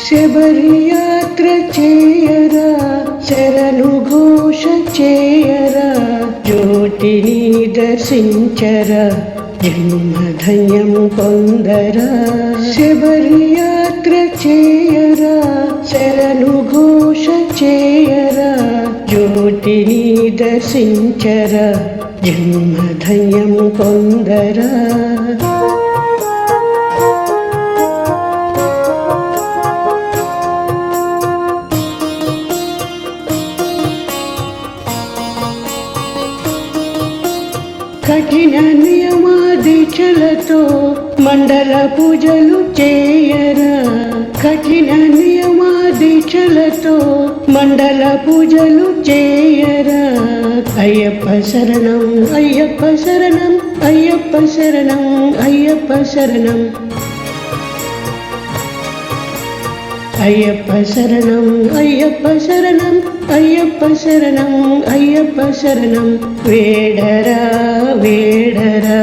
శబరియాత్ర చేయరా శరణు ఘోష చేయరా జ్యోతిని దర్శించరా జన్మధన్యం పొందరా శబరియాత్ర చేయరా శరణు ఘోష చేయరా జ్యోతిని దర్శించరా జన్మధన్యం పొందరా కఠిన నియమాదీక్షలతో మండల పూజలు చేయరా కఠిన నియమాదీక్షలతో మండల పూజలు చేయరా అయ్యప్ప శరణం అయ్యప్ప శరణం అయ్యప్ప శరణం అయ్యప్ప శరణం అయ్యప్ప శరణం అయ్యప్ప శరణం అయ్యప్ప శరణం అయ్యప్ప శరణం వేడరా వేడరా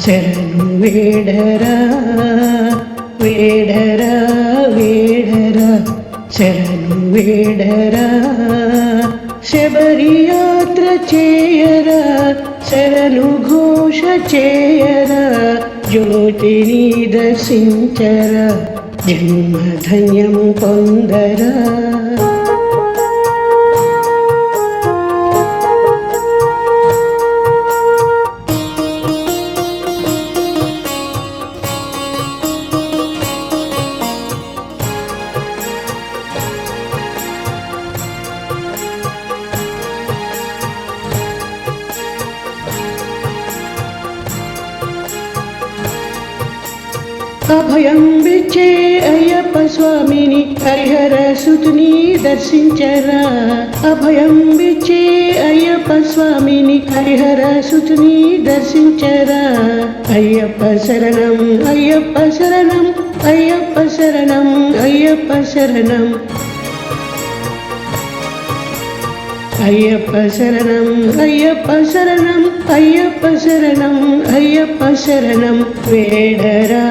శరణు వేడరా వేడరా వేడరా శరణు వేడరా శబరియాత్ర చేయరా శరణు ఘోష చేయరా జ్యోతిని దర్శించరా జన్మధన్యం పొందరా అభయం విచ్చే అయ్యప్ప స్వామిని హరిహర సుతుని దర్శించరా అభయం విచ్చే అయ్యప్ప స్వామిని హరిహర సుతుని దర్శించరా అయ్యప్ప శరణం అయ్యప్ప శరణం అయ్యప్ప శరణం అయ్యప్ప శరణం అయ్యప్ప శరణం అయ్యప్ప శరణం అయ్యప్ప శరణం అయ్యప్ప శరణం వేడరా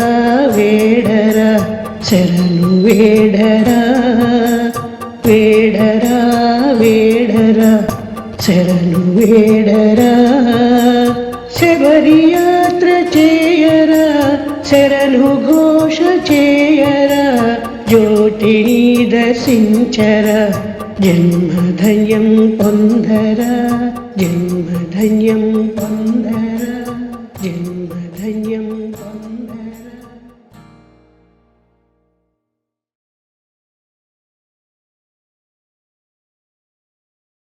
వేడరా శరణు వేడరా వేడరా వేడరా శరణు వేడరా శబరియాత్ర చేయరా శరణు ఘోష చేయరా జ్యోతిని దర్శించరా జన్మధన్యం పొందరా జన్మధన్యం పొందరా